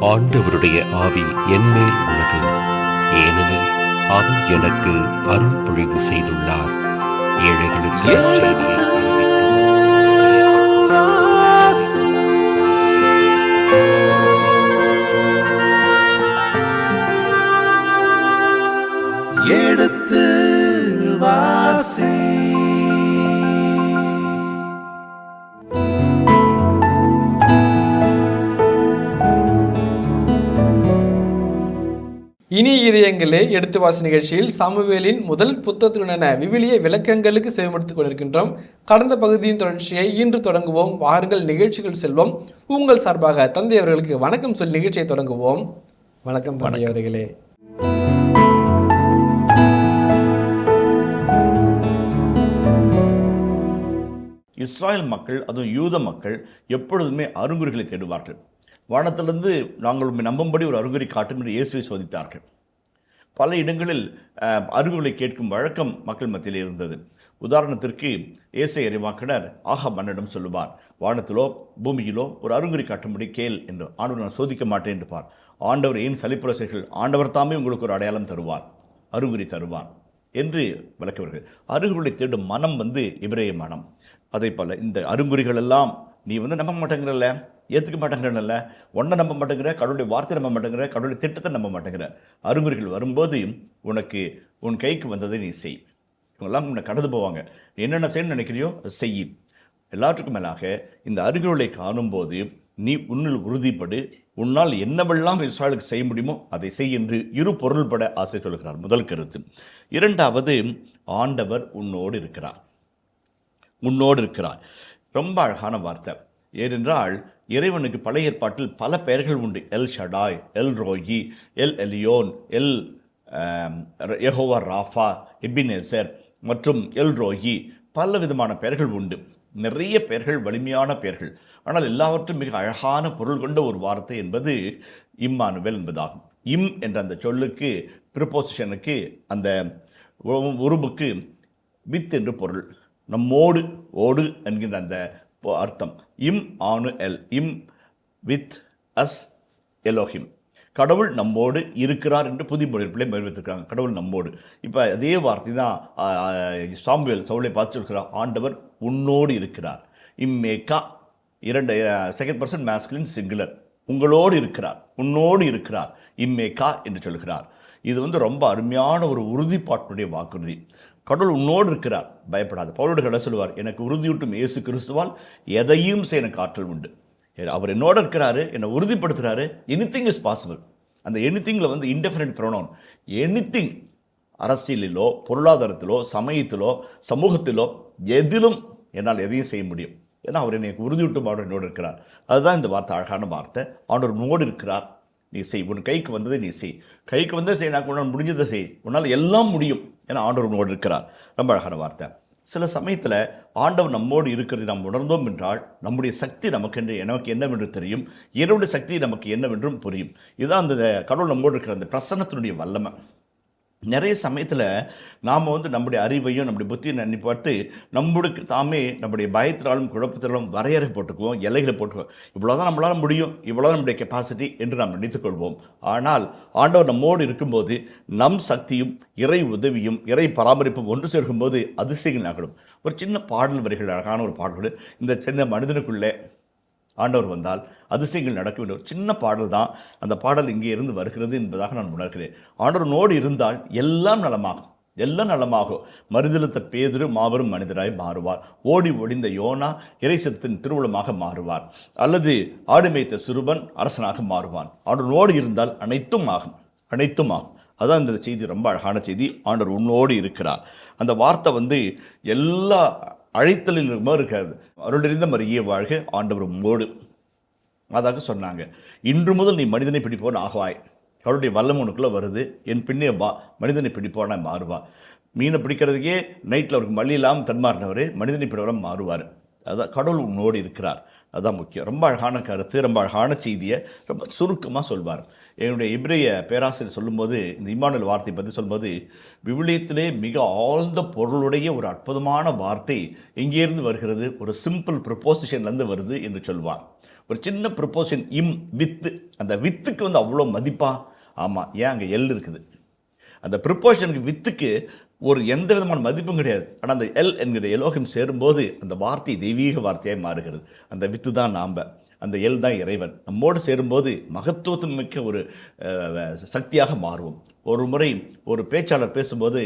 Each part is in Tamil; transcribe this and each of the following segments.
ஆண்டவருடைய ஆவி என்மேல் உள்ளது, ஏனெனில் அவர் எனக்கு அருள் பொழிவு செய்துள்ளார். ஏழைகளுக்கு எடுத்து வாசி. இனி இதயங்களே எடுத்து வாசி நிகழ்ச்சியில் சாமுவேலின் முதல் புத்தகத்துடனான விவிலிய விளக்கங்களுக்கு செவிமடுத்துக் கொண்டிருக்கின்றோம். கடந்த பகுதியின் தொடர்ச்சியை இன்று தொடங்குவோம். வாருங்கள் நிகழ்ச்சிகள் செல்வோம். உங்கள் சார்பாக தந்தை அவர்களுக்கு வணக்கம் சொல்லி நிகழ்ச்சியை தொடங்குவோம். வணக்கம் தந்தை அவர்களே. இஸ்ராயல் மக்கள், அதுவும் யூத மக்கள் எப்பொழுதுமே அருங்குறிகளை தேடுவார்கள். வானத்திலிருந்து நாங்கள் நம்பும்படி ஒரு அருங்குறி காட்டும் என்று இயேசுவை சோதித்தார்கள். பல இடங்களில் அருங்குகளை கேட்கும் வழக்கம் மக்கள் மத்தியில் இருந்தது. உதாரணத்திற்கு ஏசாயா இறைவாக்கினர் ஆகா மன்னிடம் சொல்லுவார், வானத்திலோ பூமியிலோ ஒரு அருங்குறி காட்டும்படி கேள் என்று. ஆண்டவர் நான் சோதிக்க மாட்டேன் என்று பார். ஆண்டவர் ஏன் சலிப்புரசைகள், ஆண்டவர் தாமே உங்களுக்கு ஒரு அடையாளம் தருவார், அருங்குறி தருவார் என்று விளக்குவார்கள். அருங்குகளை தேடும் மனம் எபிரேய மனம். அதே போல் இந்த அருங்குறிகள் எல்லாம் நீ நம்ப மாட்டேங்கிறல்ல, ஏற்றுக்க மாட்டேங்கிறல்ல, ஒன்றை நம்ப மாட்டேங்கிற, கடவுளுடைய வார்த்தை நம்ப மாட்டேங்கிற, கடவுளுடைய திட்டத்தை நம்ப மாட்டேங்கிற. அருங்குறிகள் வரும்போது உனக்கு உன் கைக்கு வந்ததை நீ செய். இவங்கெல்லாம் உன்னை கடந்து போவாங்க. நீ என்னென்ன செய்யணும்னு நினைக்கிறியோ அதை செய். எல்லாத்துக்கும் மேலாக இந்த அருங்குகளை காணும்போது நீ உன்னில் உறுதிப்படு, உன்னால் என்னவெல்லாம் இஸ்ராயலுக்கு செய்ய முடியுமோ அதை செய் என்று இரு பொருள்பட ஆசை சொல்கிறார். முதல் கருத்து. இரண்டாவது, ஆண்டவர் உன்னோடு இருக்கிறார். உன்னோடு இருக்கிறார் ரொம்ப அழகான வார்த்தை. ஏனென்றால் இறைவனுக்கு பழைய ஏற்பாட்டில் பல பெயர்கள் உண்டு. L Shaddai, L Roi, L Elyon, L Jehovah Rafah, Ebenezer மற்றும் எல் ரோயி, பல விதமான பெயர்கள் உண்டு. நிறைய பெயர்கள், வலிமையான பெயர்கள். ஆனால் எல்லாவற்றும் மிக அழகான பொருள் கொண்ட ஒரு வார்த்தை என்பது இம்மானுவேல் என்பதாகும். இம் என்ற அந்த சொல்லுக்கு, ப்ரிப்போசிஷனுக்கு, அந்த உருபுக்கு வித் என்று பொருள். நம்மோடு, ஓடு என்கின்ற அந்த அர்த்தம். இம் ஆனு எல், இம் வித் அஸ் எலோஹிம். கடவுள் நம்மோடு இருக்கிறார் என்று புதிய மொழிப்பிலே அறிவித்திருக்கிறாங்க. கடவுள் நம்மோடு. இப்போ அதே வார்த்தை தான் சாமுவேல் சவுலை பார்த்து சொல்கிறார், ஆண்டவர் உன்னோடு இருக்கிறார். இம்மேக்கா, செகண்ட் பர்சன் மேஸ்குலின் சிங்குலர். உங்களோடு இருக்கிறார், உன்னோடு இருக்கிறார், இம்மேக்கா என்று சொல்கிறார். இது ரொம்ப அருமையான ஒரு உறுதிப்பாட்டுடைய வாக்குறுதி. கடவுள் உன்னோடு இருக்கிறார், பயப்படாது. பவுலோடு கடவுள் சொல்லுவார், எனக்கு உறுதியூட்டும் இயேசு கிறிஸ்துவால் எதையும் செய்ய எனக்கு ஆற்றல் உண்டு. அவர் என்னோடு இருக்கிறாரு, என்னை உறுதிப்படுத்துகிறாரு. Anything is possible. அந்த எனிதிங்கில் இன்டெஃபினிட் ப்ரொனவுன். எனிதிங், அரசியலிலோ, பொருளாதாரத்திலோ, சமயத்திலோ, சமூகத்திலோ, எதிலும் என்னால் எதையும் செய்ய முடியும். ஏன்னா அவர் எனக்கு உறுதியூட்டும் ஆண்டவர் என்னோடு இருக்கிறார். அதுதான் இந்த வார்த்தை, அழகான வார்த்தை. ஆண்டவர் உன்னோடு இருக்கிறார், நீ செய். உன் கைக்கு வந்ததை நீ செய். கைக்கு வந்ததை செய், நான் உன்னால் முடிஞ்சதை செய். உன்னால் எல்லாம் முடியும், ஏன்னா ஆண்டவர் உன்னோடு இருக்கிறார். ரொம்ப அழகான வார்த்தை. சில சமயத்தில் ஆண்டவர் நம்மோடு இருக்கிறது நாம் உணர்ந்தோம் என்றால் நம்முடைய சக்தி நமக்கு என்னவென்று தெரியும், இறைவனுடைய சக்தி நமக்கு என்னவென்றும் புரியும். இதுதான் அந்த கடவுள் நம்மோடு இருக்கிற அந்த பிரசன்னத்தினுடைய வல்லமை. நிறைய சமயத்தில் நாம் நம்முடைய அறிவையும் நம்முடைய புத்தியை நினைப்பு பார்த்து நம்மளுக்கு தாமே நம்முடைய பயத்தினாலும் குழப்பத்தினாலும் வரையறை போட்டுக்குவோம், எல்லைகளை போட்டுக்குவோம். இவ்வளோதான் நம்மளால் முடியும், இவ்வளோதான் நம்முடைய கெப்பாசிட்டி என்று நாம் நினைத்துக்கொள்வோம். ஆனால் ஆண்டவர் நம்மோடு இருக்கும்போது நம் சக்தியும் இறை உதவியும் இறை பராமரிப்பும் ஒன்று சேர்க்கும்போது அதிசயங்கள் நகரும். ஒரு சின்ன பாடல் வரிகள், அழகான ஒரு பாடல். இந்த சின்ன மனிதனுக்குள்ளே ஆண்டவர் வந்தால் அதிசயங்கள் நடக்க வேண்டும். ஒரு சின்ன பாடல் தான். அந்த பாடல் இங்கே இருந்து வருகிறது என்பதாக நான் உணர்கிறேன். ஆண்டவனோடு இருந்தால் எல்லாம் நலமாகும், எல்லாம் நலமாகும். மறுதலித்த பேதுரு மாபெரும் மனிதராய் மாறுவார். ஓடி ஒளிந்த யோனா இறைசத்தின் திருவுளமாக மாறுவார். அல்லது ஆடு மேய்த்த சிறுவன் அரசனாக மாறுவான். ஆண்டவனோடு இருந்தால் அனைத்தும் ஆகும், அனைத்தும் ஆகும். அதான் இந்த செய்தி, ரொம்ப அழகான செய்தி. ஆண்டவர் உன்னோடு இருக்கிறார். அந்த வார்த்தை எல்லா அழைத்தலில் இருக்காது. அருளறிந்த மரியே வாழ்க, ஆண்டவர் உம்மோடு. அதாக சொன்னாங்க, இன்று முதல் நீ மனிதனை பிடிப்போன்னு ஆகுவாய். கடவுளுடைய வல்லம் உனக்குள்ளே வருது, என் பின்னே வா, மனிதனை பிடிப்போனா மாறுவா. மீனை பிடிக்கிறதுக்கே நைட்டில் அவருக்கு மல்லி இல்லாமல் தன்மாறினவர் மனிதனை பிடிவரம் மாறுவார். அதுதான் கடவுள் உன்னோடு இருக்கிறார். அதுதான் முக்கியம். ரொம்ப அழகான கருத்து, ரொம்ப அழகான செய்தியை ரொம்ப சுருக்கமாக சொல்வார். என்னுடைய எபிரேய பேராசிரியர் சொல்லும்போது, இந்த இம்மானுவேல் வார்த்தை பற்றி சொல்லும்போது, விவிலியத்திலே மிக ஆழ்ந்த பொருளுடைய ஒரு அற்புதமான வார்த்தை எங்கேருந்து வருகிறது, ஒரு சிம்பிள் ப்ரொபோசிஷன்லேருந்து வருது என்று சொல்வார். ஒரு சின்ன ப்ரொப்போஷன் இம் வித்து, அந்த வித்துக்கு வந்து அவ்வளோ மதிப்பா? ஆமாம், ஏன் அங்கே எல் இருக்குது. அந்த ப்ரிப்போஷனுக்கு வித்துக்கு ஒரு எந்த விதமான மதிப்பும் கிடையாது. ஆனால் அந்த எல் என்கிற எலோகம் சேரும்போது அந்த வார்த்தை தெய்வீக வார்த்தையாக மாறுகிறது. அந்த வித்து தான் நாம், அந்த எல் தான் இறைவன். நம்மோடு சேரும்போது மகத்துவத்தின் மிக்க ஒரு சக்தியாக மாறுவோம். ஒரு முறை ஒரு பேச்சாளர் பேசும்போது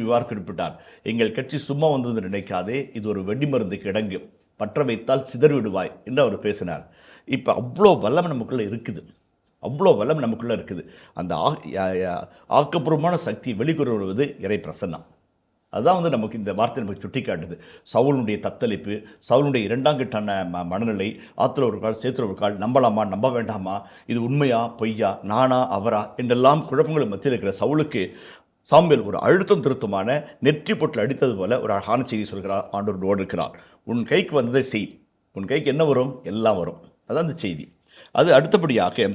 இவ்வாறு குறிப்பிட்டார், எங்கள் கட்சி சும்மா வந்தது நினைக்காதே, இது ஒரு வெடிமருந்து கிடங்கு, பற்ற வைத்தால் சிதறிவிடுவாய் என்று அவர் பேசினார். இப்போ அவ்வளோ வல்லமை நமக்குள்ளே இருக்குது, அவ்வளோ வல்லம் நமக்குள்ளே இருக்குது. அந்த ஆக்கப்பூர்வமான சக்தி வெளிக்கொணர்வது இறை பிரசன்னம். அதுதான் வந்து நமக்கு இந்த வார்த்தை நமக்கு சுட்டி காட்டுது. சவுலுடைய தத்தளிப்பு, சவுலுடைய இரண்டாம் கட்டான மனநிலை, ஆற்றுல ஒரு கால் சேத்துல ஒரு கால், நம்பலாமா நம்ப வேண்டாமா, இது உண்மையா பொய்யா, நானா அவரா என்றெல்லாம் குழப்பங்களை மத்தியில் இருக்கிற சவுலுக்கு சாமுவேல் ஒரு அழுத்தம் திருத்தமான நெற்றி பொட்டில் அடித்தது போல ஒரு அழகான செய்தி சொல்கிறார். ஆண்டவரோடு இருக்கிறார். உன் கைக்கு வந்ததை செய், உன் கைக்கு என்ன வரும், எல்லாம் வரும். அதான் அந்த செய்தி. அது அடுத்தபடியாக,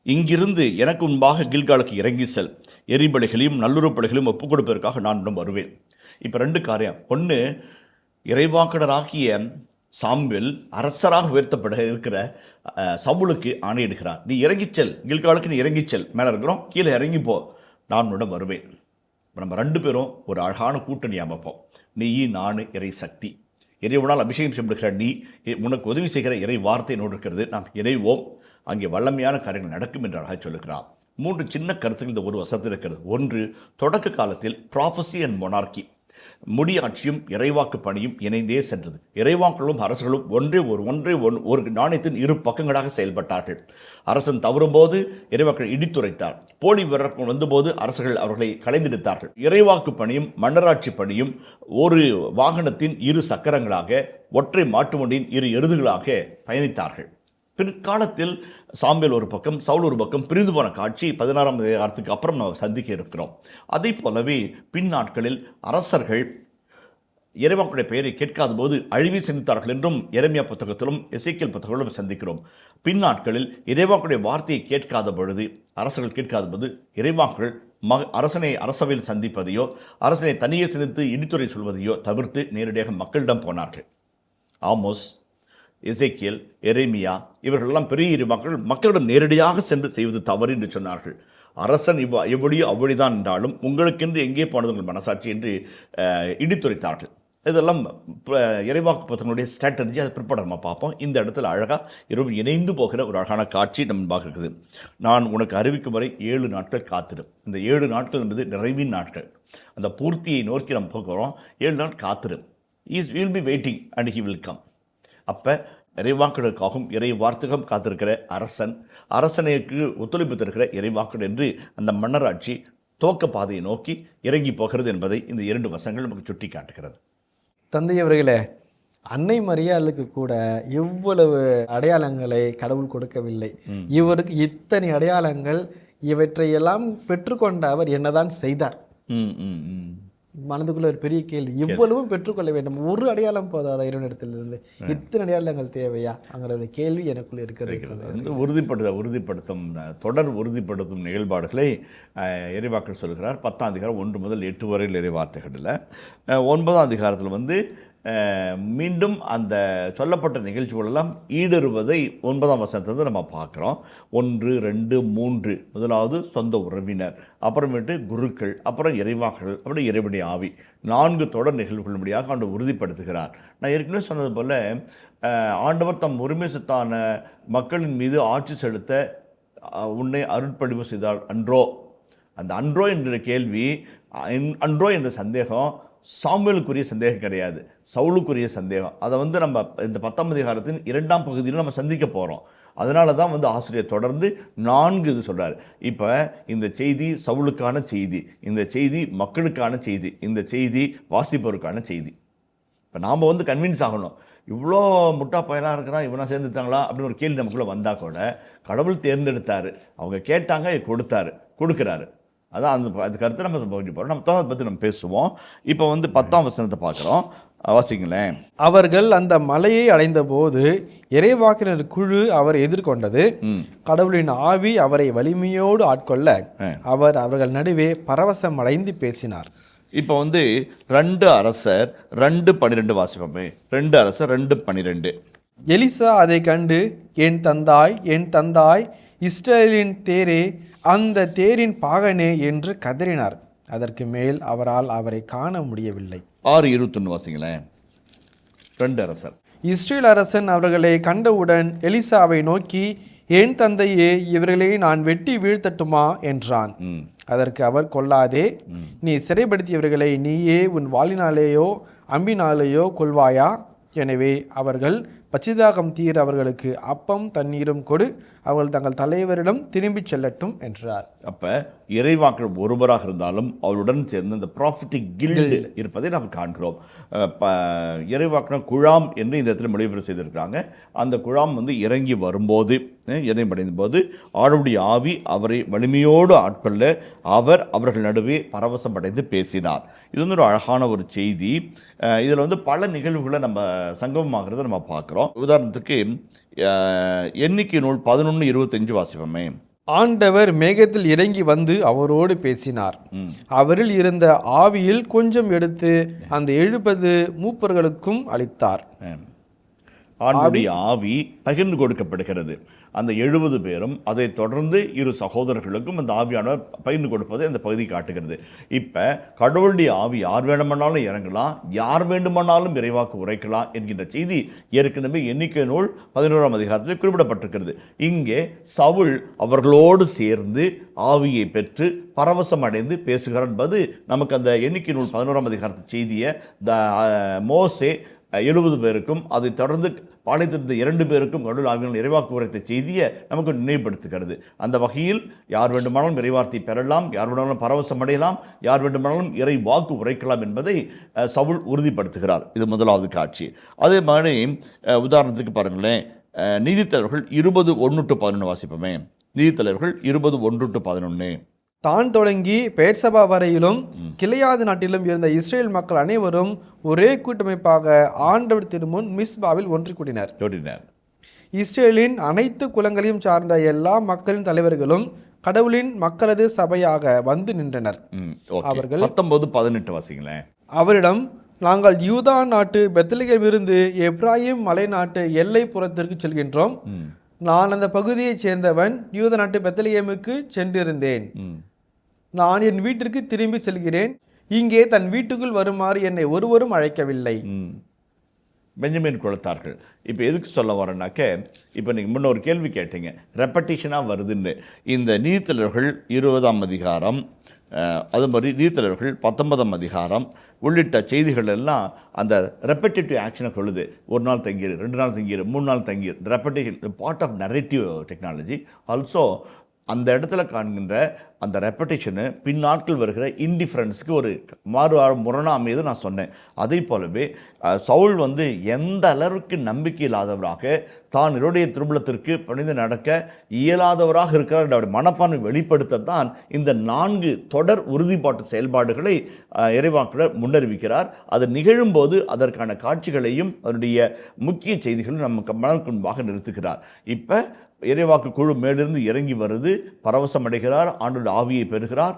இங்கிருந்து எனக்கு முன்பாக கில்காலுக்கு இறங்கி செல், எரிபலிகளையும் நல்லுறுப்பலிகளையும் ஒப்புக் கொடுப்பதற்காக நான் உடன் வருவேன். இப்போ 2 காரியம். ஒன்று, இறைவாக்கடராகிய சாமுவேல் அரசராக உயர்த்தப்பட இருக்கிற சவுலுக்கு ஆணையிடுகிறார், நீ இறங்கிச்சல், கில்காலுக்கு நீ இறங்கிச்சல், மேலே இருக்கிறோம், கீழே இறங்கிப்போ, நான் உடன் வருவேன். இப்போ நம்ம 2 பேரும் ஒரு அழகான கூட்டணி அமைப்போம். நீ நான் இறை சக்தி, இறைவனால் அபிஷேகம் செய்யப்படுகிற நீ, உனக்கு உதவி செய்கிற இறை வார்த்தை நோடு இருக்கிறது, நாம் இணைவோம், அங்கே வல்லமையான காரியங்கள் நடக்கும் என்று அழகாக சொல்லுகிறார். 3 சின்ன கருத்துக்கள் இந்த ஒரு வசனத்தில் இருக்கிறது. ஒன்று, தொடக்க காலத்தில் ப்ராஃபஸி அண்ட் மொனார்கி, முடியாட்சியும் இறைவாக்கு பணியும் இணைந்தே சென்றது. இறைவாக்களும் அரசர்களும் ஒரு நாணயத்தின் 2 பக்கங்களாக செயல்பட்டார்கள். அரசன் தவறும்போது இறைவாக்கள் இடித்துரைத்தார், போலி வீரர்கள் வந்தபோது அரசர்கள் அவர்களை கலைந்தெடுத்தார்கள். இறைவாக்கு பணியும் மன்னராட்சி பணியும் ஒரு வாகனத்தின் 2 சக்கரங்களாக, ஒற்றை மாட்டு வண்டியின் 2 எருதுகளாக பயணித்தார்கள். பிற்காலத்தில் சாமுவேல் ஒரு பக்கம், சவுல் ஒரு பக்கம் பிரிந்து போன காட்சி 16ஆம் அதிகாரத்துக்கு அப்புறம் நம்ம சந்திக்க இருக்கிறோம். அதை போலவே பின்னாட்களில் அரசர்கள் இறைவாக்குடைய பெயரை கேட்காத போது அழிவை சிந்தித்தார்கள் என்றும் எரேமியா புத்தகத்திலும் எசேக்கியேல் புத்தகத்திலும் சந்திக்கிறோம். பின்னாட்களில் இறைவாக்குடைய வார்த்தையை கேட்காத பொழுது, அரசர்கள் கேட்காத போது, இறைவாக்கள் அரசனை அரசவையில் சந்திப்பதையோ அரசனை தனியே சிந்தித்து இடித்துரை சொல்வதையோ தவிர்த்து நேரடியாக மக்களிடம் போனார்கள். ஆமோஸ், எசேக்கியேல், எரேமியா இவர்களெல்லாம் பெரிய இறைவாக்கள் மக்களிடம் நேரடியாக சென்று செய்வது தவறு என்று சொன்னார்கள். அரசன் எவ்வளியோ அவ்வழிதான் என்றாலும் உங்களுக்கென்று எங்கே போனது உங்கள் மனசாட்சி என்று இடித்துரைத்தார்கள். இதெல்லாம் இறைவாக்கு புத்தகங்களுடைய ஸ்ட்ராட்டஜி. அதை பிற்பட நம்ம பார்ப்போம். இந்த இடத்துல அழகாக இரவு இணைந்து போகிற ஒரு அழகான காட்சி நம்ம பார்க்குறது. நான் உனக்கு அறிவிக்கும் வரை 7 நாட்கள் காத்திரும். இந்த 7 நாட்கள் என்பது நிறைவின் நாட்கள். அந்த பூர்த்தியை நோக்கி நம்ம போகிறோம். 7 நாள் காத்திரும். Will be waiting and he will come. அப்போ இறைவாக்குகளுக்காகவும் இறை வார்த்தைக்கும் காத்திருக்கிற அரசனுக்கு ஒத்துழைப்பு தருகிற இறைவாக்குகள் என்று அந்த மன்னராட்சி துவக்க பாதையை நோக்கி இறங்கி போகிறது என்பதை இந்த 2 வசனங்கள் நமக்கு சுட்டி காட்டுகிறது. தந்தை அவர்களே, அன்னை மரியாளுக்கு கூட இவ்வளவு அடையாளங்களை கடவுள் கொடுக்கவில்லை. இவருக்கு இத்தனை அடையாளங்கள், இவற்றையெல்லாம் பெற்றுக்கொண்ட அவர் என்னதான் செய்தார்? மனதுக்குள்ள ஒரு பெரிய கேள்வி. இவ்வளவும் பெற்றுக்கொள்ள வேண்டும், ஒரு அடையாளம் போதாத இறைவனிடத்திலிருந்து இத்தனை அடையாளங்கள் தேவையா அங்கிற ஒரு கேள்வி எனக்குள்ள இருக்கிறது. உறுதிப்படுத்தும் தொடர் உறுதிப்படுத்தும் நிகழ்பாடுகளை இறைவாக்கள் சொல்கிறார். 10ஆம் அதிகாரம் 1 முதல் 8 வரையில் இறைவார்த்தைகளில் 9ஆம் அதிகாரத்தில் மீண்டும் அந்த சொல்லப்பட்ட நிகழ்ச்சிகளெல்லாம் ஈடுறுவதை 9ஆம் வசனத்திலிருந்து நம்ம பார்க்குறோம். 1, 2, 3 முதலாவது சொந்த உறவினர், அப்புறமேட்டு குருக்கள், அப்புறம் இறைவாக்கள், அப்புறம் இறைவனுடைய ஆவி, 4 தொடர் நிகழ்வுகளும்படியாக ஆண்டவர் உறுதிப்படுத்துகிறார். நான் ஏற்கனவே சொன்னது போல் ஆண்டவர் தம் உரிமை சொத்தான மக்களின் மீது ஆட்சி செலுத்த உன்னை அருட்பணிவு செய்தால் அன்றோ. அந்த அன்றோ என்ற கேள்வி, அன்றோ என்ற சந்தேகம் சாமுவேலுக்குரிய சந்தேகம் கிடையாது, சவுலுக்குரிய சந்தேகம். அதை நம்ம இந்த 10ஆம் அதிகாரத்தின் 2ஆம் பகுதியில் நம்ம சந்திக்க போகிறோம். அதனால தான் ஆசிரியர் தொடர்ந்து 4 இது சொல்கிறார். இப்போ இந்த செய்தி சவுலுக்கான செய்தி, இந்த செய்தி மக்களுக்கான செய்தி, இந்த செய்தி வாசிப்பவருக்கான செய்தி. இப்போ நாம் கன்வின்ஸ் ஆகணும். இவ்வளோ முட்டா பயலாக இருக்கிறான், இவனா சேர்ந்துட்டாங்களா அப்படின்னு ஒரு கேள்வி நமக்குள்ளே வந்தால் கூட கடவுள் தேர்ந்தெடுத்தார், அவங்க கேட்டாங்க, கொடுக்குறாரு. அதான் அது கருத்தை நம்ம போகிறோம். நம்ம அதை பற்றி நம்ம பேசுவோம். இப்போ 10ஆம் வசனத்தை பார்க்குறோம், வாசிங்களேன். அவர்கள் அந்த மலையை அடைந்த போது இறைவாக்கினர் குழு அவரை எதிர்கொண்டது. கடவுளின் ஆவி அவரை வலிமையோடு ஆட்கொள்ள அவர் அவர்கள் நடுவே பரவசம் அடைந்து பேசினார். இப்போ 2 அரசர் 2:12 வாசிப்போமே. 2 அரசர் 2:12. எலிசா அதை கண்டு, என் தந்தாய், என் தந்தாய், இஸ்ரவேலின் தேரே, அந்த தேரின் பாகனே என்று கதறினார். அதற்கு மேல் அவரால் அவரை காண முடியவில்லை. 6:21 வாசிங்களேன். 2 அரசர். இஸ்ரேல் அரசன் அவர்களை கண்டவுடன் எலிசாவை நோக்கி, என் தந்தையே, இவர்களை நான் வெட்டி வீழ்த்தட்டுமா என்றான். அதற்கு அவர், கொல்லாதே, நீ சிறைப்படுத்தியவர்களை நீயே உன் வாளினாலேயோ அம்பினாலேயோ கொள்வாயா? எனவே அவர்கள் பச்சிதாகம் தீர அவர்களுக்கு அப்பம் தண்ணீரும் கொடு, அவர்கள் தங்கள் தலைவரிடம் திரும்பிச் செல்லட்டும் என்றார். அப்போ இறைவாக்கள் ஒருவராக இருந்தாலும் அவருடன் சேர்ந்து இந்த ப்ராஃபிட்டிக் கில்டு இருப்பதை நாம் காண்கிறோம். இறைவாக்கினர் குழாம் என்று இந்த இடத்துல மொழிபெயர்ப்பு செய்திருக்கிறாங்க. அந்த குழாம் இறங்கி வரும்போது, இறைவடைந்த போது ஆளுடைய ஆவி அவரை வலிமையோடு ஆட்கொள்ள அவர் அவர்கள் நடுவே பரவசம் அடைந்து பேசினார். இது ஒரு அழகான ஒரு செய்தி. இதில் பல நிகழ்வுகளை நம்ம சங்கமமாகிறத நம்ம பார்க்குறோம். உதாரணத்துக்கு எண்ணிக்கை நூல் 11:25 வாசிப்போமே. ஆண்டவர் மேகத்தில் இறங்கி வந்து அவரோடு பேசினார். அவரில் இருந்த ஆவியில் கொஞ்சம் எடுத்து அந்த 70 மூப்பர்களுக்கும் அளித்தார். ஆண்டுடைய ஆவி பகிர்ந்து கொடுக்கப்படுகிறது. அந்த 70 பேரும், அதை தொடர்ந்து 2 சகோதரர்களுக்கும் அந்த ஆவியானவர் பகிர்ந்து கொடுப்பதை அந்த பகுதி காட்டுகிறது. இப்போ கடவுளுடைய ஆவி யார் வேண்டுமானாலும் இறங்கலாம், யார் வேண்டுமானாலும் இறைவாக்கு உரைக்கலாம் என்கின்ற செய்தி ஏற்கனவே எண்ணிக்கை நூல் 11ஆம் அதிகாரத்தில் குறிப்பிடப்பட்டிருக்கிறது. இங்கே சவுல் அவர்களோடு சேர்ந்து ஆவியை பெற்று பரவசம் அடைந்து பேசுகிறார் என்பது நமக்கு அந்த எண்ணிக்கை நூல் 11ஆம் அதிகாரத்து செய்தியை மோசே 70 பேருக்கும் அதை தொடர்ந்து பாளையத்திருந்த 2 பேருக்கும் கடவுள் ஆவியானவர் இறைவாக்கு உரைத்த செய்தியை நமக்கு நினைவுபடுத்துகிறது. அந்த வகையில் யார் வேண்டுமானாலும் இறைவார்த்தை பெறலாம், யார் வேண்டுமானாலும் பரவசம் அடையலாம், யார் வேண்டுமானாலும் இறை வாக்கு உரைக்கலாம் என்பதை சவுல் உறுதிப்படுத்துகிறார். இது முதலாவது காட்சி. அதே மாதிரி உதாரணத்துக்கு பாருங்களேன், நீதித்தலைவர்கள் 20:1-11 வாசிப்போமே. நீதித்தலைவர்கள் 20:1-11. தான் தொடங்கி பெயர்சபா வரையிலும் கிளையாது நாட்டிலும் இருந்த இஸ்ரேல் மக்கள் அனைவரும் ஒரே கூட்டமைப்பாக ஆண்டவர் திருமுன் மிஸ்பாவில் ஒன்று கூடினர். இஸ்ரேலின் அனைத்து குலங்களையும் சார்ந்த எல்லா மக்களின் தலைவர்களும் கடவுளின் மக்களது சபையாக வந்து நின்றனர். அவர்கள் 19-18 வாசிங்களேன். அவரிடம், நாங்கள் யூதா நாட்டு பெத்லகேமிலிருந்து எப்ராயிம் மலை நாட்டு எல்லை புறத்திற்கு செல்கின்றோம். நான் அந்த பகுதியைச் சேர்ந்தவன். யூதா நாட்டு பெத்லகேமுக்கு சென்றிருந்தேன். நான் என் வீட்டிற்கு திரும்பி செல்கிறேன். இங்கே தன் வீட்டுக்குள் வருமாறு என்னை ஒருவரும் அழைக்கவில்லை. பெஞ்சமின் குலத்தார்கள். இப்போ எதுக்கு சொல்ல வரேன்னாக்க, இப்போ நீங்கள் முன்ன ஒரு கேள்வி கேட்டீங்க, ரெப்படிஷனாக வருதுன்னு. இந்த நீதித்தலைவர்கள் 20ஆம் அதிகாரம், அது மாதிரி நீதித்தலைவர்கள் 19ஆம் அதிகாரம் உள்ளிட்ட செய்திகள் எல்லாம் அந்த ரெப்படேட்டிவ் ஆக்ஷனை கொள்ளுது. ஒரு நாள் தங்கிடு, 2 நாள் தங்கிடு, 3 நாள் தங்கிடு. Repetition part of narrative technology. Also அந்த இடத்துல காண்கின்ற அந்த ரெப்படேஷனு பின்னாட்கள் வருகிற இன்டிஃபரன்ஸுக்கு ஒரு முரணா அமையது நான் சொன்னேன். அதே போலவே சவுல் எந்த அளவுக்கு நம்பிக்கை இல்லாதவராக தான் இவருடைய திருமணத்திற்கு பணிந்து நடக்க இயலாதவராக இருக்கிறார் அவருடைய மனப்பான்மை வெளிப்படுத்தத்தான் இந்த 4 தொடர் உறுதிப்பாட்டு செயல்பாடுகளை இறைவாக்குனர் முன்னறிவிக்கிறார். அது நிகழும்போது அதற்கான காட்சிகளையும் அதனுடைய முக்கிய செய்திகளும் நமக்கு மனக்கு முன்பாக நிறுத்துகிறார். இப்போ இறைவாக்கு குழு மேலிருந்து இறங்கி வருது, பரவசம் அடைகிறார், ஆண்டோட ஆவியை பெறுகிறார்,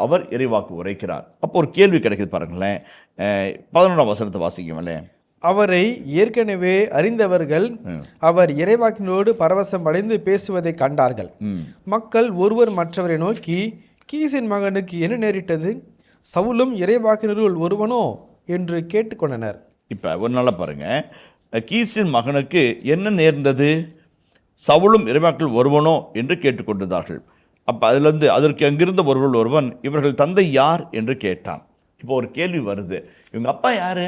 அவர் இறைவாக்கு உரைக்கிறார். அப்போ ஒரு கேள்வி கிடைக்குது பாருங்களேன். 11ஆம் வசனத்தை வாசிக்கும்ல. அவரை ஏற்கனவே அறிந்தவர்கள் அவர் இறைவாக்கினோடு பரவசம் அடைந்து பேசுவதை கண்டார்கள். மக்கள் ஒருவர் மற்றவரை நோக்கி, கீசின் மகனுக்கு என்ன நேரிட்டது? சவுலும் இறைவாக்கினருள் ஒருவனோ என்று கேட்டுக்கொண்டனர். இப்போ ஒரு நாள பாருங்க, கீசின் மகனுக்கு என்ன நேர்ந்தது? சவுலும் இறைவாக்கில் ஒருவனோ என்று கேட்டுக்கொண்டிருந்தார்கள். அப்போ அதிலிருந்து அதற்கு அங்கிருந்த ஒருவன் இவர்கள் தந்தை யார் என்று கேட்டான். இப்போ ஒரு கேள்வி வருது, இவங்க அப்பா யாரு?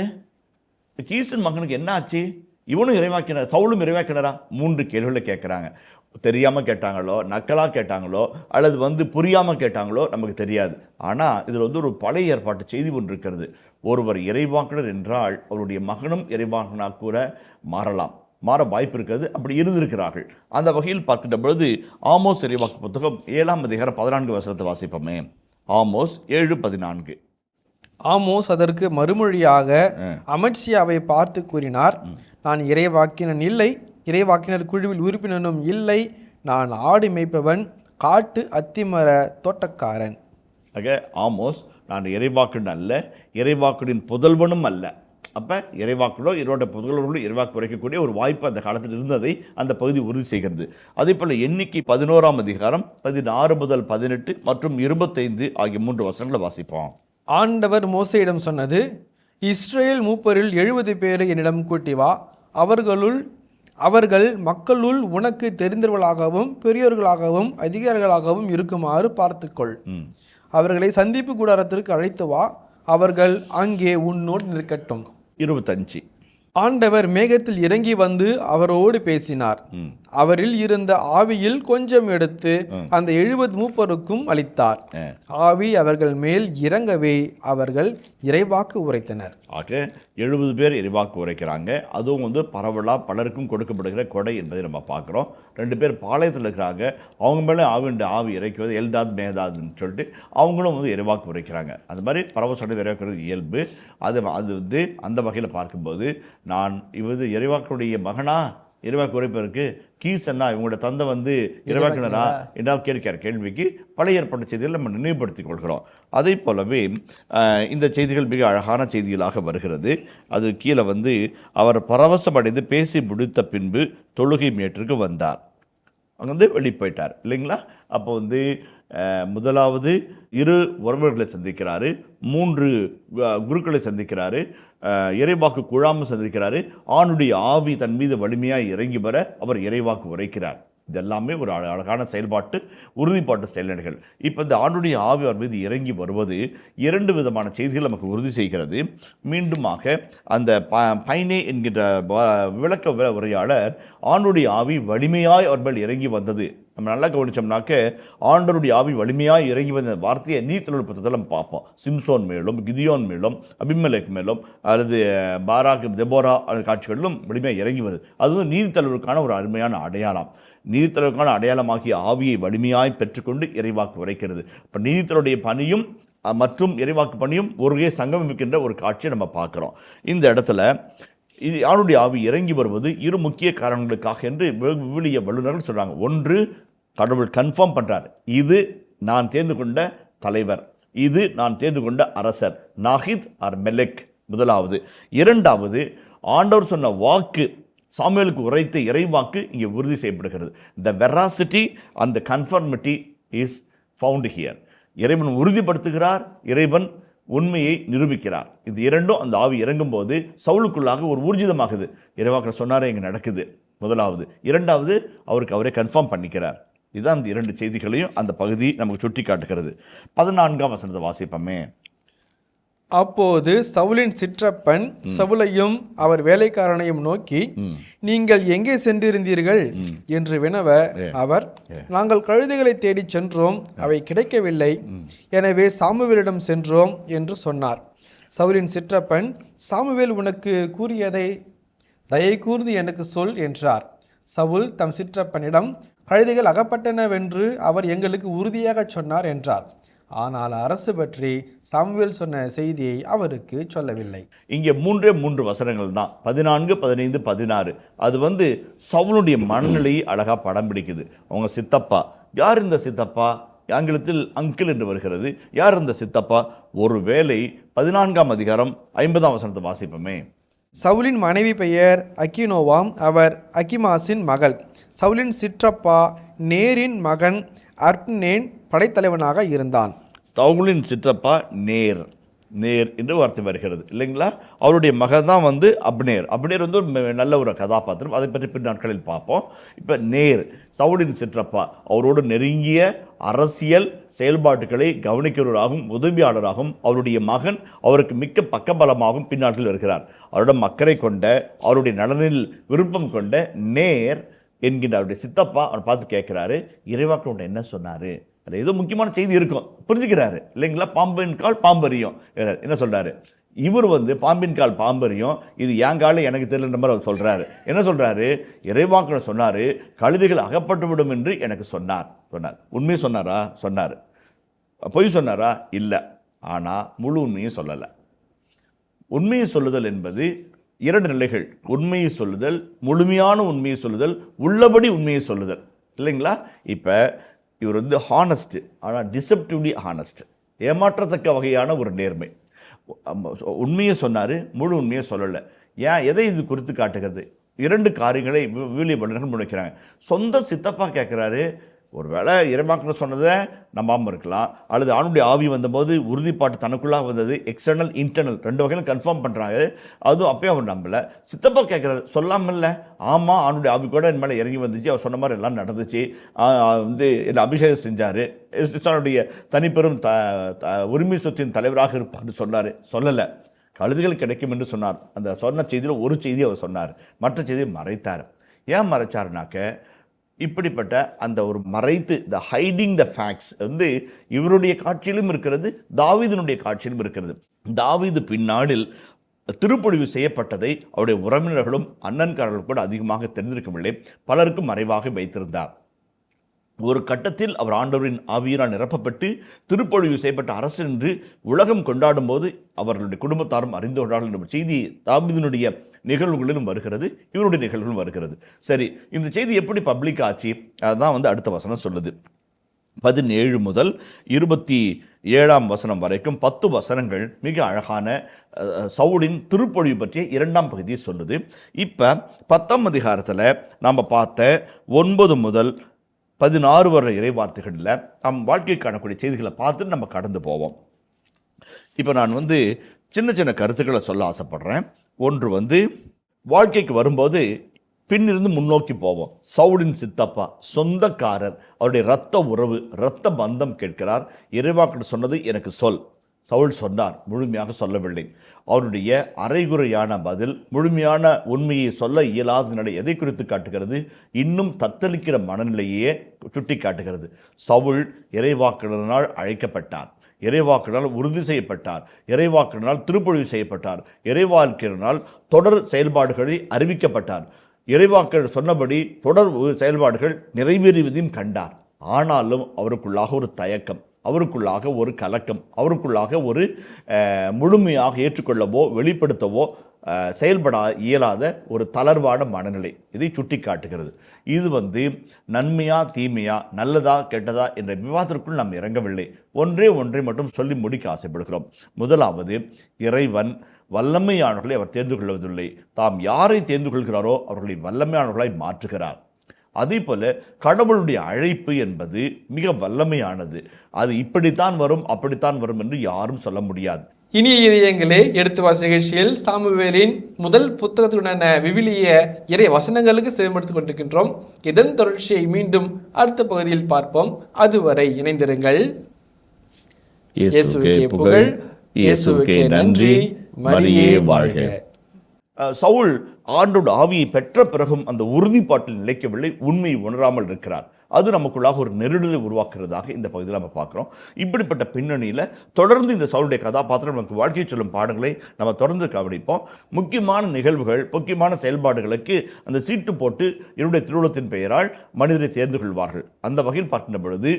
கீசின் மகனுக்கு என்ன ஆச்சு? இவனும் இறைவாக்கினர், சவுலும் இறைவாக்கினரா? 3 கேள்விகளை கேட்குறாங்க. தெரியாமல் கேட்டாங்களோ, நக்கலாக கேட்டாங்களோ, அல்லது புரியாமல் கேட்டாங்களோ நமக்கு தெரியாது. ஆனால் இதில் ஒரு பழைய ஏற்பாட்டு செய்தி ஒன்று இருக்கிறது. ஒருவர் இறைவாக்கினர் என்றால் அவருடைய மகனும் இறைவாக்கினாக கூட மாற வாய்ப்பு இருக்கிறது. அப்படி இருந்திருக்கிறார்கள். அந்த வகையில் பார்க்கின்ற பொழுது ஆமோஸ் இறைவாக்கு புத்தகம் 7ஆம் அதிகாரம் 14 வசனத்தை வாசிப்போமே. ஆமோஸ் 7:14. ஆமோஸ் அதற்கு மறுமொழியாக அமத்சியாவை பார்த்து கூறினார், நான் இறைவாக்கினன் இல்லை, இறைவாக்கினர் குழுவில் உறுப்பினனும் இல்லை. நான் ஆடு மேய்ப்பவன், காட்டு அத்திமர தோட்டக்காரன். ஆக ஆமோஸ், நான் இறைவாக்கின் அல்ல, இறைவாக்கின் புதல்வனும் அல்ல. அப்போ இறைவாக்களோ இவரோட புகழர்களோ இறைவாக்கு உரைக்கக்கூடிய ஒரு வாய்ப்பு அந்த காலத்தில் இருந்ததை அந்த பகுதி உறுதி செய்கிறது. அதே போல் எண்ணிக்கை 11ஆம் அதிகாரம் 16 முதல் 18 மற்றும் 25 ஆகிய 3 வசனங்களை வாசிப்போம். ஆண்டவர் மோசேயிடம் சொன்னது, இஸ்ரேல் மூப்பரில் 70 பேரை என்னிடம் கூட்டி வா. அவர்கள் மக்களுள் உனக்கு தெரிந்தவர்களாகவும் பெரியோர்களாகவும் அதிகாரிகளாகவும் இருக்குமாறு பார்த்துக்கொள். அவர்களை சந்திப்பு கூடாரத்திற்கு அழைத்து வா. அவர்கள் அங்கே உன்னோடு நிற்கட்டும். 25. ஆண்டவர் மேகத்தில் இறங்கி வந்து அவரோடு பேசினார். அவரில் இருந்த ஆவியில் கொஞ்சம் எடுத்து அந்த 70 மூப்பருக்கும் அளித்தார். ஆவி அவர்கள் மேல் இறங்கவே அவர்கள் இறைவாக்கு உரைத்தனர். ஆக 70 பேர் இறைவாக்கு உரைக்கிறாங்க. அதுவும் பரவலாக பலருக்கும் கொடுக்கப்படுகிற கொடை என்பதை நம்ம பார்க்குறோம். 2 பேர் பாளையத்தில் இருக்கிறாங்க. அவங்க மேலே ஆவி இறைக்குவது எல்தாத் மேதாதுன்னு சொல்லிட்டு அவங்களும் இறைவாக்கு உரைக்கிறாங்க. அது மாதிரி பரவ சொன்ன இறைவாக்குறது இயல்பு. அது அந்த வகையில் பார்க்கும்போது நான் இறைவாக்குடைய மகனா இறைவாக்கு உரைப்பதற்கு கீசன்னா இவங்களோட தந்தை இறைவாக்கினரா என்றால் கேட்கிற கேள்விக்கு பழைய ஏற்பட்ட செய்திகள் நம்ம நினைவுபடுத்திக் கொள்கிறோம். அதே போலவே இந்த செய்திகள் மிக அழகான செய்திகளாக வருகிறது. அது கீழே அவர் பரவசம் அடைந்து பேசி முடித்த பின்பு தொழுகை மேற்றுக்கு வந்தார். அங்கே வெளியே போயிட்டார் இல்லைங்களா. அப்போ முதலாவது 2 உறவர்களை சந்திக்கிறாரு, 3 குருக்களை சந்திக்கிறாரு, இறைவாக்கு குழாமல் சந்திக்கிறாரு. ஆணுடைய ஆவி தன் மீது வலிமையாக இறங்கி வர அவர் இறைவாக்கு உரைக்கிறார். இதெல்லாமே ஒரு அழகான செயல்பாட்டு உறுதிப்பாட்டு செயல்கள். இப்போ இந்த ஆண்டுடைய ஆவி அவர் மீது இறங்கி வருவது 2 விதமான செய்திகள் நமக்கு உறுதி செய்கிறது. மீண்டுமாக அந்த பைனே என்கின்ற விளக்க உரையாளர் ஆண்டுடைய ஆவி வலிமையாய் அவர் மேல் இறங்கி வந்தது நம்ம நல்லா கவனிச்சோம்னாக்க ஆண்டவருடைய ஆவி வலிமையாக இறங்கி வந்த வார்த்தையை நீதித்தலைவர் புத்தகத்தில் நம்ம பார்ப்போம். சிம்சோன் மேலும் கிதியோன் மேலும் அபிமெலேக் மேலும் அல்லது பாராக் தெபோரா காட்சிகளிலும் வலிமையாக இறங்கி வருது. அது நீதித்தலைவருக்கான ஒரு அருமையான அடையாளம். நீதித்தலைவருக்கான அடையாளமாகிய ஆவியை வலிமையாய் பெற்றுக்கொண்டு இறைவாக்கு உரைக்கிறது. இப்போ நீதித்தலைவருடைய பணியும் மற்றும் இறைவாக்கு பணியும் ஒருவே சங்கமிக்கின்ற ஒரு காட்சியை நம்ம பார்க்குறோம். இந்த இடத்துல ஆணுடைய ஆவி இறங்கி வருவது 2 முக்கிய காரணங்களுக்காக என்று விவிலிய வல்லுநர்கள் சொல்கிறாங்க. ஒன்று, கடவுள் கன்ஃபார்ம் பண்ணுறார், இது நான் தேர்ந்து கொண்ட தலைவர், இது நான் தேர்ந்து கொண்ட அரசர், நாஹித் ஆர் மெலெக் முதலாவது. 2வது, ஆண்டவர் சொன்ன வாக்கு சாமுவேலுக்கு உரைத்த இறைவாக்கு இங்கே உறுதி செய்யப்படுகிறது. The veracity and the conformity is found here. இறைவன் உறுதிப்படுத்துகிறார், இறைவன் உண்மையை நிரூபிக்கிறார். இது 2ம் அந்த ஆவி இறங்கும் போது சவுலுக்குள்ளாக ஒரு ஊர்ஜிதமாகுது. இறைவாக்கில் சொன்னாரே இங்கே நடக்குது முதலாவது. 2வது, அவருக்கு அவரே கன்ஃபார்ம் பண்ணிக்கிறார். இதுதான் அந்த 2 செய்திகளையும் அந்த பகுதி நமக்கு சுட்டி காட்டுகிறது. 14ஆம் வசனத்தை வாசிப்போமே. அப்போது சவுலின் சிற்றப்பன் சவுலையும் அவர் வேலைக்காரனையும் நோக்கி, நீங்கள் எங்கே சென்றிருந்தீர்கள் என்று வினவ அவர், நாங்கள் கழுதைகளை தேடிச் சென்றோம், அவை கிடைக்கவில்லை, எனவே சாமுவேலிடம் சென்றோம் என்று சொன்னார். சவுலின் சிற்றப்பன், சாமுவேல் உனக்கு கூறியதை தயை கூர்ந்து எனக்கு சொல் என்றார். சவுல் தம் சிற்றப்பனிடம், கழுதைகள் அகப்பட்டனவென்று அவர் எங்களுக்கு உறுதியாக சொன்னார் என்றார். ஆனால் அரசு பற்றி சாமுவேல் சொன்ன செய்தியை அவருக்கு சொல்லவில்லை. இங்கே 3 வசனங்கள் தான், 14, 15, 16. அது சவுலுடைய மனநிலையை அழகாக படம் பிடிக்குது. அவங்க சித்தப்பா, யார் இந்த சித்தப்பா? ஆங்கிலத்தில் அங்கிள் என்று வருகிறது. யார் இந்த சித்தப்பா? ஒருவேளை 14ஆம் அதிகாரம் 50ஆம் வசனத்தை வாசிப்போமே. சவுலின் மனைவி பெயர் அக்கினோவாம், அவர் அக்கிமாசின் மகள். சவுலின் சிற்றப்பா நேரின் மகன் அர்ப்னேன் படைத்தலைவனாக இருந்தான். சவுலின் சிற்றப்பா நேர் என்று வார்த்தை வருகிறது இல்லைங்களா. அவருடைய மகன் தான் அப்னேர். அப்னேர் ஒரு நல்ல ஒரு கதாபாத்திரம், அதை பற்றி பின் நாட்களில் பார்ப்போம். இப்போ நேர் சவுலின் சிற்றப்பா, அவரோடு நெருங்கிய அரசியல் செயல்பாட்டுகளை கவனிக்கிறவராகவும் உதவியாளராகவும் அவருடைய மகன் அவருக்கு மிக்க பக்கபலமாகவும் பின்னாட்களில் இருக்கிறார். அவரிடம் அக்கறை கொண்ட, அவருடைய நலனில் விருப்பம் கொண்ட நேர் என்கின்ற அவருடைய சித்தப்பா அவர் பார்த்து கேட்குறாரு, இறைவாக்கு என்ன சொன்னார்? அதில் ஏதோ முக்கியமான செய்தி இருக்கும், புரிஞ்சுக்கிறாரு இல்லைங்களா. பாம்பின் கால் பாம்பரியும் என்ன சொல்கிறாரு? இவர் பாம்பின் கால் பாம்பரியும், இது என் கால எனக்கு தெரியலன்ற மாதிரி அவர் சொல்கிறாரு. என்ன சொல்கிறாரு? இறைவாக்கு சொன்னார், கழுதைகள் அகப்பட்டு விடும் என்று எனக்கு சொன்னார். உண்மையை சொன்னாரா? சொன்னார். பொய் சொன்னாரா? இல்லை. ஆனால் முழு உண்மையும் சொல்லலை. உண்மையை சொல்லுதல் என்பது 2 நிலைகள். உண்மையை சொல்லுதல், முழுமையான உண்மையை சொல்லுதல், உள்ளபடி உண்மையை சொல்லுதல் இல்லைங்களா. இப்போ இவர் ஹானஸ்ட்டு, ஆனால் டிசெப்டிவ்லி ஹானஸ்ட், ஏமாற்றத்தக்க வகையான ஒரு நேர்மை. உண்மையை சொன்னார், முழு உண்மையை சொல்லலை. ஏன், எதை இது குறித்து காட்டுகிறது? 2 காரியங்களை விவிலிய வல்லுநர்கள் முன்வைக்கிறாங்க. சொந்த சித்தப்பா கேட்குறாரு, ஒரு வேளை இறைவாக்கினர் சொன்னதை நம்பாமல் இருக்கலாம், அல்லது ஆணுடைய ஆவி வந்தபோது உறுதிப்பாட்டு தனக்குள்ளாக வந்தது. எக்ஸ்டர்னல் இன்டர்னல் 2 வகையிலும் கன்ஃபார்ம் பண்ணுறாங்க. அதுவும் அப்பயும் அவர் நம்பலை. சித்தப்பா கேட்குறாரு, சொல்லாமல் இல்லை, ஆமாம் ஆணுடைய ஆவி கூட என் மேலே இறங்கி வந்துச்சு, அவர் சொன்ன மாதிரி எல்லாம் நடந்துச்சு, என்னை அபிஷேகம் செஞ்சார், இஸ்ராயலுடைய தனிப்பெரும் உரிமை சொத்தின் தலைவராக இருப்பார்னு சொன்னார். சொல்லலை. கழுதுகள் கிடைக்கும் என்று சொன்னார். அந்த சொன்ன செய்தியில் ஒரு செய்தி அவர் சொன்னார், மற்ற செய்தியை மறைத்தார். ஏன் மறைச்சாருனாக்க, இப்படிப்பட்ட அந்த ஒரு மறைத்து த ஹைடிங் த ஃபேக்ட்ஸ் இவருடைய காட்சியிலும் இருக்கிறது, தாவீதினுடைய காட்சியிலும் இருக்கிறது. தாவீது பின்னாளில் திருப்பொழிவு செய்யப்பட்டதை அவருடைய உறவினர்களும் அண்ணன்காரர்களும் கூட அதிகமாக தெரிந்திருக்கவில்லை, பலருக்கும் மறைவாக வைத்திருந்தார். ஒரு கட்டத்தில் அவர் ஆண்டவரின் ஆவியினால் நிரப்பப்பட்டு திருப்பொழிவு செய்யப்பட்ட அரசு என்று உலகம் கொண்டாடும் போது அவர்களுடைய குடும்பத்தாரும் அறிந்து கொண்டார்கள் என்ற செய்தி தாவீதினுடைய நிகழ்வுகளிலும் வருகிறது, இவருடைய நிகழ்வுகளும் வருகிறது. சரி, இந்த செய்தி எப்படி பப்ளிக் ஆச்சு? அதுதான் அடுத்த வசனம் சொல்லுது. 17 முதல் 27ஆம் வசனம் வரைக்கும் 10 வசனங்கள் மிக அழகான சவுலின் திருப்பொழிவு பற்றிய 2ஆம் பகுதியை சொல்லுது. இப்போ 10ஆம் அதிகாரத்தில் நாம் பார்த்த 9 முதல் 16 வரை இறைவார்த்தைகளில் நம் வாழ்க்கை காணக்கூடிய செய்திகளை பார்த்துட்டு நம்ம கடந்து போவோம். இப்போ நான் சின்ன சின்ன கருத்துக்களை சொல்ல ஆசைப்படுறேன். ஒன்று வாழ்க்கைக்கு வரும்போது பின்னிருந்து முன்னோக்கி போவோம். சவுலின் சித்தப்பா, சொந்தக்காரர், அவருடைய இரத்த உறவு, இரத்த பந்தம் கேட்கிறார். இறைவாக்கினர் சொன்னது எனக்கு சொல். சவுல் சொன்னார், முழுமையாக சொல்லவில்லை. அவருடைய அரைகுறையான பதில் முழுமையான உண்மையை சொல்ல இயலாத நிலை எதை குறித்து காட்டுகிறது? இன்னும் தத்தளிக்கிற மனநிலையே சுட்டி காட்டுகிறது. சவுல் இறைவாக்கினரால் அழைக்கப்பட்டார், இறைவாக்கினால் உறுதி செய்யப்பட்டார், இறைவாக்கினால் திருப்பொழிவு செய்யப்பட்டார், இறைவாக்கினால் தொடர் செயல்பாடுகளை அறிவிக்கப்பட்டார், இறைவாக்கினர் சொன்னபடி தொடர் செயல்பாடுகள் நிறைவேறுவதையும் கண்டார். ஆனாலும் அவருக்குள்ளாக ஒரு தயக்கம், அவருக்குள்ளாக ஒரு கலக்கம், அவருக்குள்ளாக ஒரு முழுமையாக ஏற்றுக்கொள்ளவோ வெளிப்படுத்தவோ செயல்பட இயலாத ஒரு தளர்வான மனநிலை இதை சுட்டி காட்டுகிறது. இது நன்மையா தீமையா, நல்லதா கெட்டதா என்ற விவாதத்திற்குள் நாம் இறங்கவில்லை. ஒன்றை மட்டும் சொல்லி முடிக்க ஆசைப்படுகிறோம். முதலாவது, இறைவன் வல்லமையானவர்களை அவர் தேர்ந்து கொள்வதில்லை. தாம் யாரை தேர்ந்து கொள்கிறாரோ அவர்களை வல்லமையானவர்களாய் மாற்றுகிறார். அதே போல கடவுளுடைய அழைப்பு என்பது மிக வல்லமையானது. அது இப்படித்தான் வரும் அப்படித்தான் வரும் என்று யாரும் சொல்ல முடியாது. இனிய இதயங்களே, எடுத்து வாசி நிகழ்ச்சியில் சாமுவேலின் முதல் புத்தகத்துடனான விவிலிய இறை வசனங்களுக்கு செவிமடுத்துக் கொண்டிருக்கின்றோம். இதன் தொடர்ச்சியை மீண்டும் அடுத்த பகுதியில் பார்ப்போம். அதுவரை இணைந்திருங்கள். இயேசுவுக்கே புகழ், இயேசுவுக்கே நன்றி, மரியே வாழ்க. சவுல் ஆண்டோட ஆவியை பெற்ற பிறகும் அந்த உறுதிப்பாட்டில் நிலைக்கவில்லை, உண்மையை உணராமல் இருக்கிறார். அது நமக்குள்ளாக ஒரு நெருடலை உருவாக்குறதாக இந்த பகுதியில் நம்ம பார்க்குறோம். இப்படிப்பட்ட பின்னணியில் தொடர்ந்து இந்த சவுளுடைய கதாபாத்திரம் நமக்கு வாழ்க்கை சொல்லும் பாடங்களை நம்ம தொடர்ந்து கவனிப்போம். முக்கியமான நிகழ்வுகள், முக்கியமான செயல்பாடுகளுக்கு அந்த சீட்டு போட்டு இவருடைய திருவுளத்தின் பெயரால் மனிதரை தேர்ந்து கொள்வார்கள். அந்த வகையில் பார்க்கின்ற பொழுது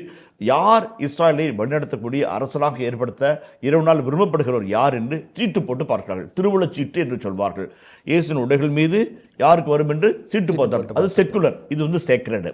யார் இஸ்ராயலை வழிநடத்தக்கூடிய அரசனாக ஏற்படுத்த இரவு நாள் விரும்பப்படுகிறவர் யார் என்று சீட்டு போட்டு பார்க்கிறார்கள். திருவுளச் சீட்டு என்று சொல்வார்கள். இயேசுவின் உடைகள் மீது யாருக்கு வரும் என்று சீட்டு போட்டார்கள். அது செக்குலர், இது சேக்ரடு.